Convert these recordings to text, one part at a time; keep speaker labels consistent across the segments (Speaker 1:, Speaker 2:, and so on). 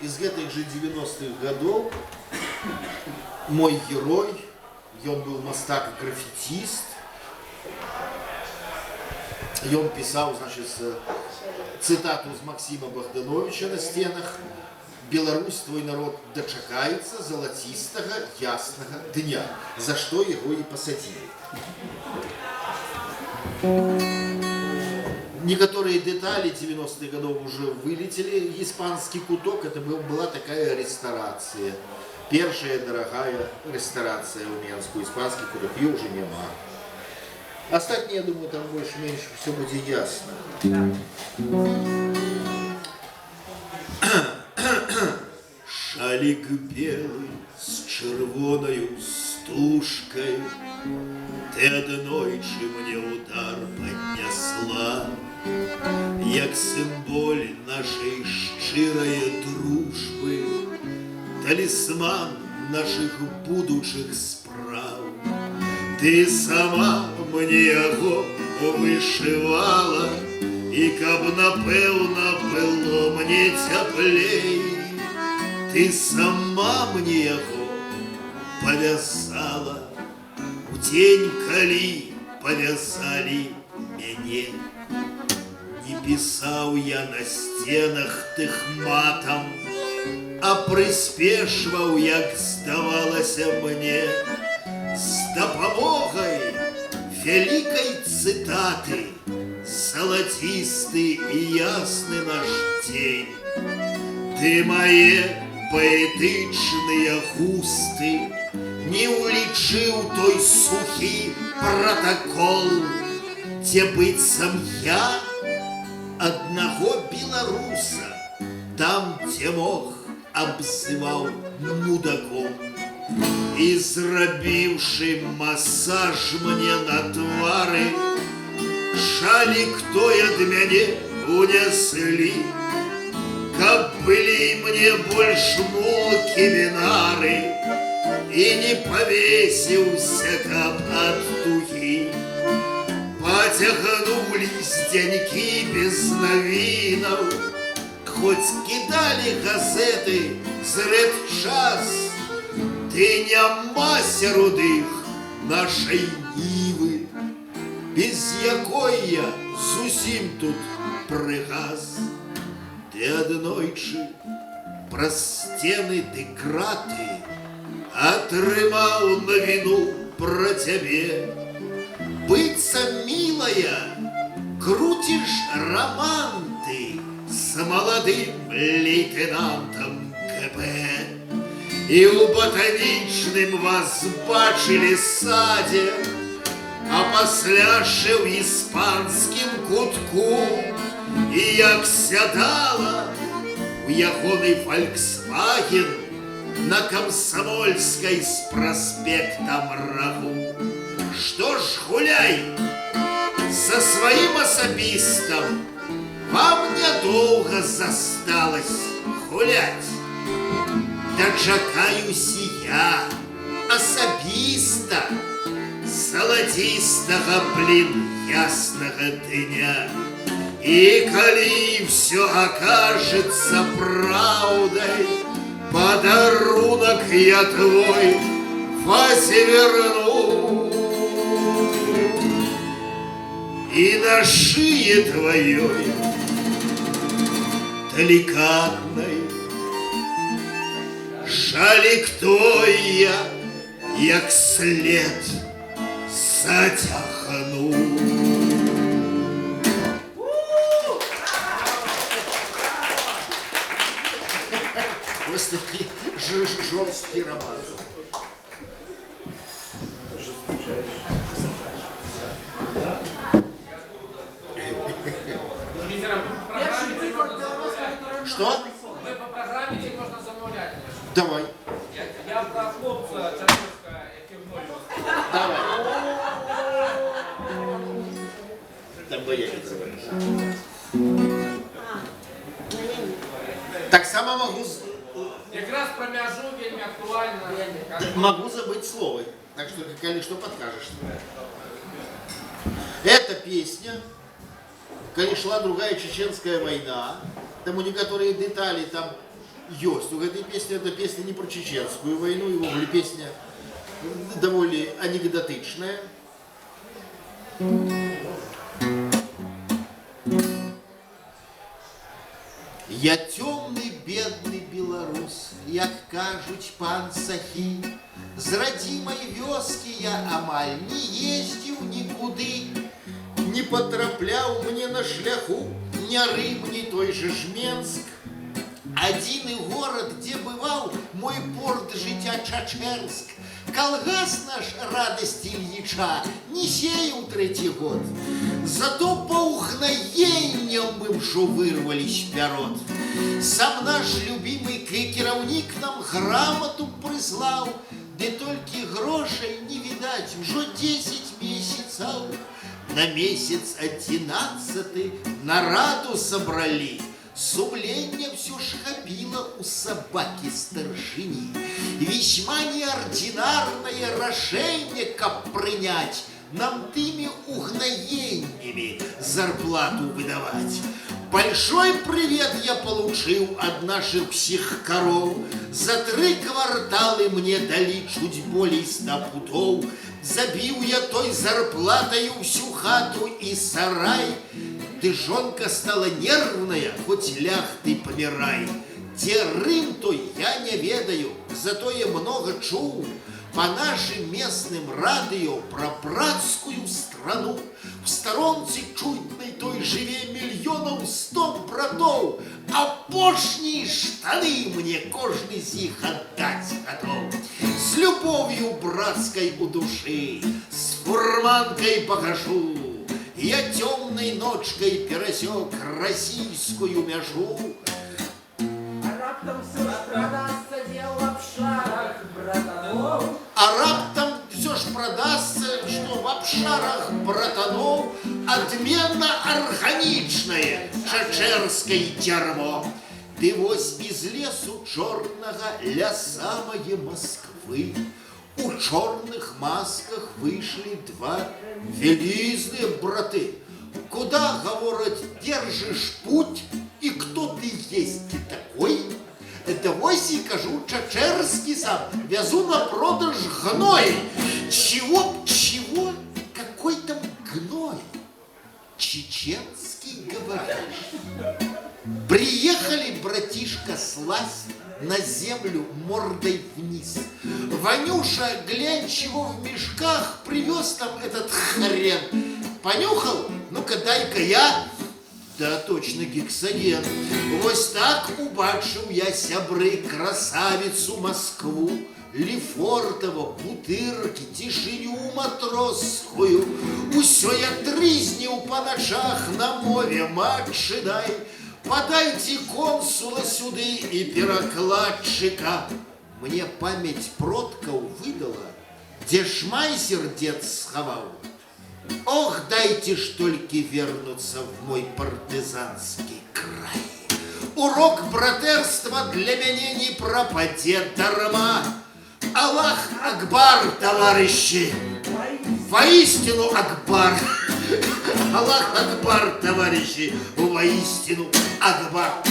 Speaker 1: из гэтых же 90-х годов мой герой, он был мастак и граффитист, и он писал, значит, цитату из Максима Богдановича на стенах: «Беларусь, твой народ дочакается золотистого ясного дня», за что его и посадили. Некоторые детали 90-х годов уже вылетели. Испанский куток, это была такая ресторация. Первая дорогая ресторация у Менскую. Испанский куток, ее уже нема. Остальные, я думаю, там больше-меньше все будет ясно. Шалик белый с червоною стужкой, ты однойчы мне удар поднесла, як символь нашей шчирой дружбы, талисман наших будущих справ. Ты сама мне его вышивала, и каб напевно было мне теплей, ты сама мне его повязала у день, коли повязали меня. Не писал я на стенах тых матом, а приспешвал, як здавалося мне, с допомогой великой цитаты: «Золотистый и ясный наш день». Ты мои поэтичные густы не уличил той сухий протокол, где быццам я одного белоруса там, где мог, обзывал мудаком. И зрабіўшы массаж мне на твары, шалік той ад мяне унеслі, каб былі мне больш мукі вінары, і не павесіўся, каб ад тугі. Пацягнулись дзянькі без навінаў, хоць кідалі газеты зрэд час. Ты няма сярод іх нашай нівы, без якой я зусім тут прыгаз. Ты аднойчы праз сцены ды краты атрымаў навіну пра цябе. Быццам, мілая, круціш раман ты з маладым лейтенантам КП. І ў ботанічным вас бачылі садзе, а пасля ще в іспанськім кутку. І як сядала у ягоний Volkswagen на Комсомольской с проспектом Рагу. Что ж, гуляй со своим особистом, вам недолго засталось гулять. Дочакаюсь я особиста, золотистого, блин, ясного дня. И коли все окажется правдой, подарунок я твой возверну. И на шее твоей деликатной шалик той я, як след, затягну. Ось такий жорсткий роман. Что?
Speaker 2: Мы по программе тебе можно замовлять.
Speaker 1: Давай.
Speaker 2: Я про хлопца Чарковська, який в ноль.
Speaker 1: Давай. Там боязнь. Так само могу...
Speaker 2: Якраз про мяжу вельми актуально.
Speaker 1: Могу забыть слово. Так что, коли что подкажешь. Эта песня, коли шла другая чеченская война, там у некоторые детали там Ёсть. У этой песни, это песня не про чеченскую войну, его песня довольно анекдотичная. Я темный, бедный белорус, як кажуть пан Сахі. З радимой вёски я амаль не ездил никуды, не потраплял мне на шляху ни Рим, ни той же Жменск. Один и город, где бывал мой порт життя Чачерск. Колгас наш радость Ильича не сеял третий год, зато по ухнаениям мы шо вырвались вперед. Сам наш любимый керівник нам грамоту прислал, да только грошей не видать уже 10 месяцев. На месяц 11 нараду собрали. Сумление все ж хапило у собаки старшини. Весьма неординарное решение, как принять, нам тыми угноениями зарплату выдавать. Большой привет я получил от наших всех коров. За 3 кварталы мне дали чуть более 100 пудов. Забил я той зарплатою всю хату и сарай. Ты, жонка, стала нервная, хоть ляг ты помирай. Где Рим той я не ведаю, зато я много чул по нашим местным радио про братскую страну. В сторонце чудной той живе 1 100 000 братов, а пошние штаны мне кожный из них отдать готов. С любовью братской у души, с фурманкой покажу. Я темной ночкой пересек российскую мяжу.
Speaker 3: А раптом все ж продастся дело в шарах братанов.
Speaker 1: А раптом все ж продастся, что в обшарах братанов отменно органичное чачерское дерьмо. Ты вось из лесу черного ля самой Москвы. У черных масках вышли 2 велизные браты. Куда, говорят, держишь путь и кто ты есть такой? Это вось и кажу чачерский сам, везу на продаж гной. Чего? Какой там гной? Чеченский, говоришь? Приехали, братишка, слазь на землю мордой вниз. Ванюша, глянь, чего в мешках привез там этот хрен. Понюхал? Ну-ка, дай-ка я. Да, точно, гексоген. Вось так убачил я, сябры, красавицу Москву. Лефортово, Бутырки, тишиню матросскую. Усё я трызнил по ночах на мове, матчи дай. Подайте консула сюды и перекладчика. Мне память продков выдала, где шмайсер дед сховал. Ох, дайте ж только вернуться в мой партизанский край. Урок братерства для меня не пропадет дарма. Аллах Акбар, товарищи! Воистину Акбар! Аллах Акбар, товарищи! Воистину Акбар!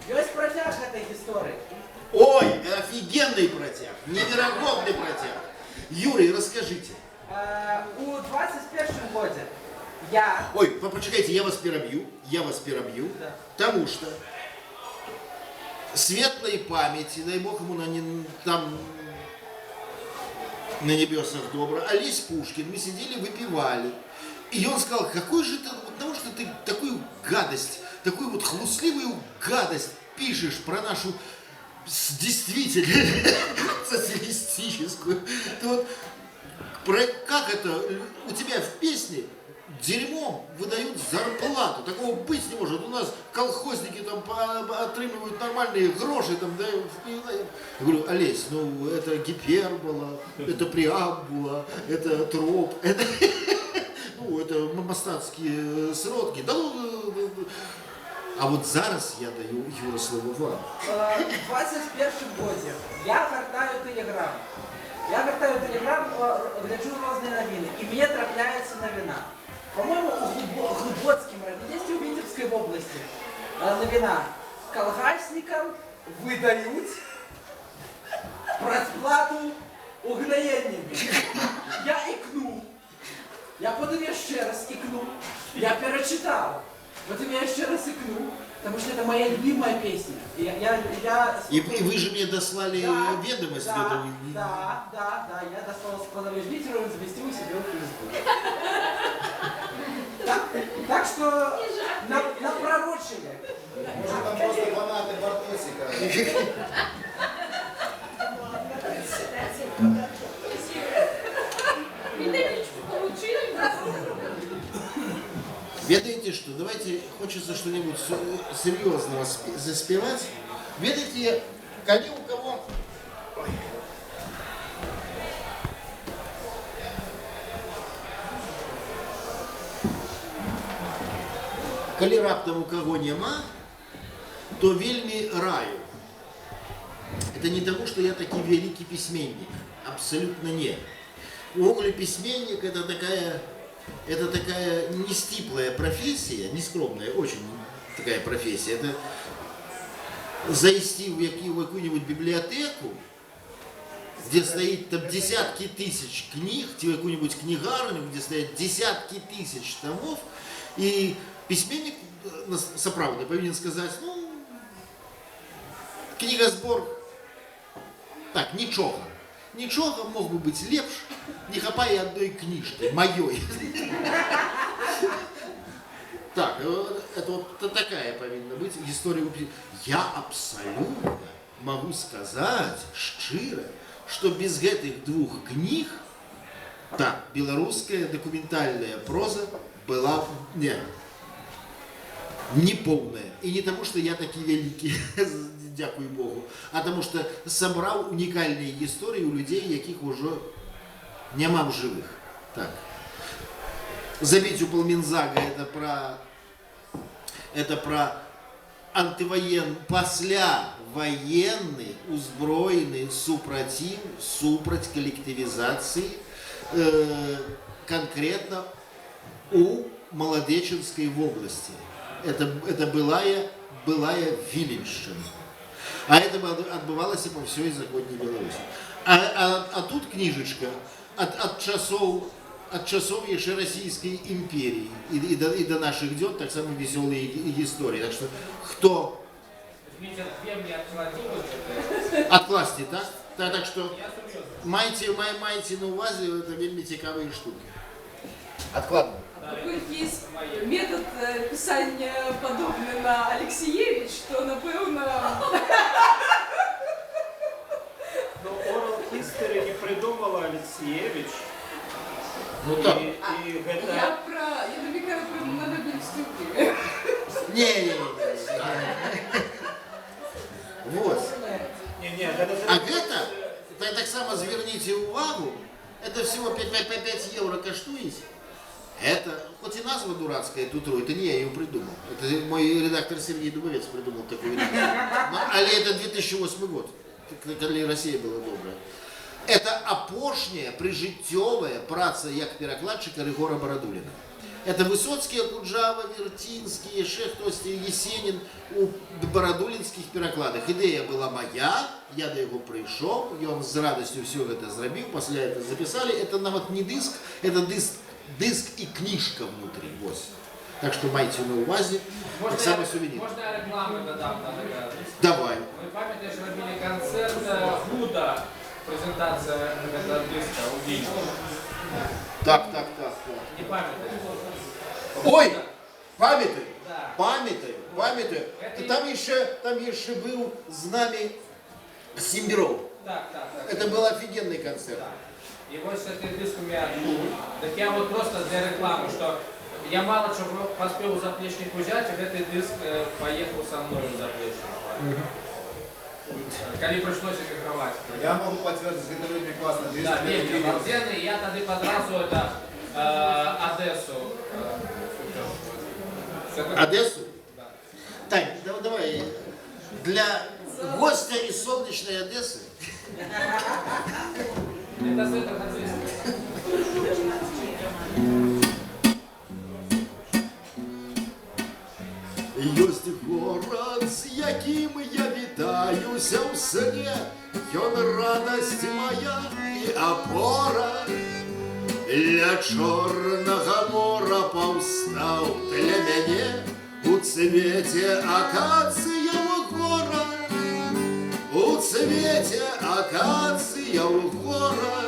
Speaker 3: Есть протяг этой истории.
Speaker 1: Ой, офигенный протяг, невероятный протяг. Юрий, расскажите.
Speaker 3: У 21 году я...
Speaker 1: Ой, почекайте, я вас перебью.
Speaker 3: Да.
Speaker 1: Потому что светлой памяти, дай Бог ему там на небесах добро, Олесь Пушкин, мы сидели, выпивали. И он сказал, какой же ты, потому что ты такую гадость, такую вот хлустливую гадость пишешь про нашу действительно социалистическую. Ты вот, как это, у тебя в песне дерьмом выдают зарплату. Такого быть не может. У нас колхозники там отрымливают нормальные гроши. Там, да, я говорю, Олесь, ну это гипербола, это преамбула, это троп, это, ну, это мастацкие сродки. Да, а вот зараз я даю, Юра, слово вам.
Speaker 3: В 21 году я гортаю телеграмму. Я вертаю телеграм, гляджу розные новины, и мне трапляется новина. По-моему, у Глубоцким районе, есть у Витебской области новина. Колгасникам выдают працплату угнаеннями. Я икнул. Я потом еще раз икнул. Я перечитал. Потом я еще раз икнул. Потому что это моя любимая песня.
Speaker 1: И вы же мне дослали ведомость.
Speaker 3: Да, я достал с плановой Питера и заместил себе в Фейсбук. Так что напророчили.
Speaker 4: Может, там просто фанаты Бартосика.
Speaker 5: Медаличку получили.
Speaker 1: Ведаете что? Давайте, хочется что-нибудь серьезного заспевать. Ведаете, коли у кого... Ой. Коли раптом у кого нема, то вельми раю. Это не тому, что я такой великий письменник. Абсолютно нет. Увогуле письменник это такая не стиплая профессия, не скромная, очень такая профессия. Это зайти в какую-нибудь библиотеку, где стоит там десятки тысяч книг, в какую-нибудь книгарню, где стоят десятки тысяч томов, и письменник соправдно повинен сказать, ну, книгозбор, так, ничего. Ничего мог бы быть лепш, не хапая одной книжки, моей. Так, это вот такая повинна быть история. Я абсолютно могу сказать щиро, что без этих двух книг, так, белорусская документальная проза была не полная. И не потому, что я такой великий, дякую Богу, а тому что собрал уникальные истории у людей, яких уже нема в живых. Так. Забить у Палмінзага это про паслявоенный узброены супротив, супроть коллективизации, конкретно у Молодеченской области. Это былая Виленщина. А это отбывалось и по всей Западной Беларуси. А тут книжечка от часов еще Российской империи и до наших дней так само веселые истории. Так что кто от власти, так? Так что майте на увазе, это вельми цікавые штуки. Откладываем.
Speaker 5: Такой есть метод писания подобный на Алексеевич, что, напевно...
Speaker 6: Но oral history не придумала Алексеевич.
Speaker 1: Ну так.
Speaker 5: Я намекаю про монобельстюки.
Speaker 1: Не. Вот. А это, так само зверните увагу, это всего 5 евро коштует. Это, хоть и назва дурацкая, Тутро, это не я ее придумал. Это мой редактор Сергей Дубовец придумал такую вещь. Але это 2008 год, когда Россия была добрая. Это опошняя, прижиттєва праца як перекладчика Ригора Бородулина. Это Высоцкий, Куджава, Вертинский, еще кто-то, Есенин у бородулинских перекладах. Идея была моя, я до его пришел, и он с радостью все это сделал, после это записали. Это навод не диск, это диск и книжка внутри. Вот. Так что майте на увазе. Так само сувенир.
Speaker 2: Можно я рекламу додам?
Speaker 1: Давай.
Speaker 2: Вы помните, что робили концерт Худа, презентация этого диска у Вильна?
Speaker 1: Так.
Speaker 2: Не памятаете?
Speaker 1: Ой, памятаю.
Speaker 2: Да.
Speaker 1: Памятаю. Там еще был с нами Симбиров.
Speaker 2: Так.
Speaker 1: Это был офигенный концерт.
Speaker 2: И вот с этим диском я так я вот просто для рекламы, что я мало чего поспел у заплечник взять, и этот диск поехал со мной у заплечник. Коли пришлось эмигровать.
Speaker 4: Я могу подтвердить, что это очень классно.
Speaker 2: Да, вельми обалденный. Я тогда подразу это Одессу.
Speaker 1: Одессу?
Speaker 2: Да.
Speaker 1: Так, давай. Для гостя из солнечной Одессы
Speaker 2: Это с этого нацистов.
Speaker 1: Ёсць горад, з якім я вітаюся ў сне. Ён радасць моя і апора. Ля чорнага мора паўстаў для мяне у цвеце акацыяў гора. У цвеце акацыяў гора.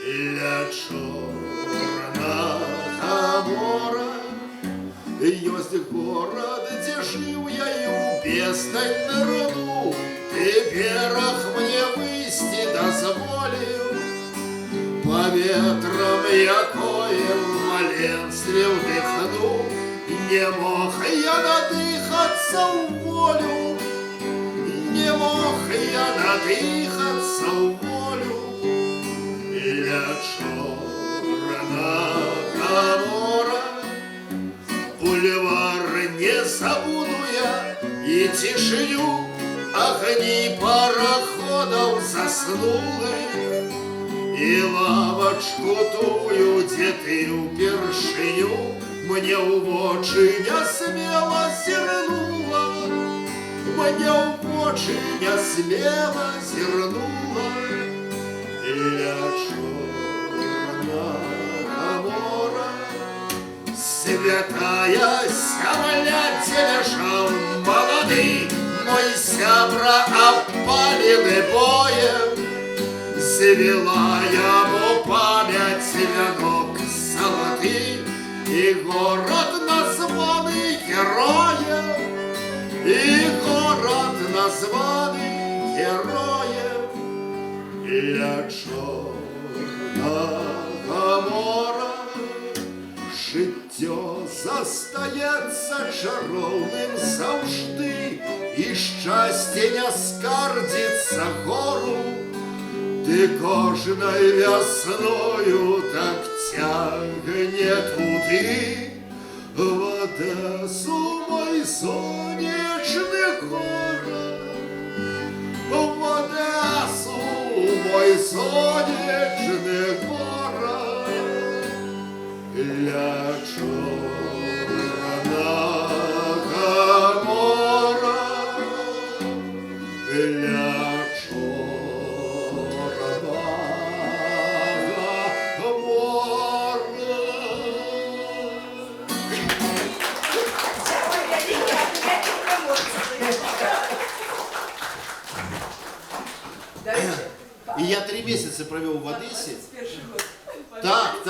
Speaker 1: Ля чорнага мора. Ёсць горад, дзе жыў я і ў бездань нырну. Ты бераг мне выйсці дазволіў. Паветрам, якое ў маленстве ўдыхну, не мог я надыхацца ў волю. Не мог я надыхацца ў волю. Ля чорнага мора. Бульвар не забуду я і цішыню агні параходаў заснулых. І лавачку тую, дзе ты ўпершыню мне ў вочы нясмела зірнула. Мне ў вочы нясмела зірнула. Ля чорнага мора. Святая зямля, дзе ляжаў малады мой сябра, абпалены боем. Звела яму памяць вянок залаты, і горад названы героем. І горад названы героем. Ля чорнага мора. Жыццё застаецца чароўным заўжды, і шчасце не скардзіцца гору. Ты кожнай вясною так цягне туды, в Одесу мой сонечны горад. В Одесу мой сонечны горад. Ля чорнага мора. Ля чорнага мора. И я 3 месяца провел в Одессе. Так,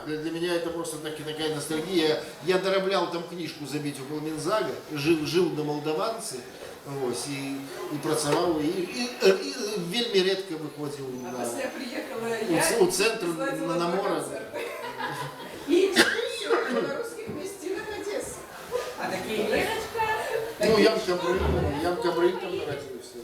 Speaker 1: для меня это просто такая ностальгия. Я дороблял там книжку «Забить около Минзага», жил на Молдаванці, ось, і працював, і вельми рідко виходив
Speaker 5: Я приехала я
Speaker 1: у центр на море.
Speaker 5: И экскурсию белорусских местинок Одессы.
Speaker 3: А такие есть?
Speaker 1: Ну, Янка Брыль там народился.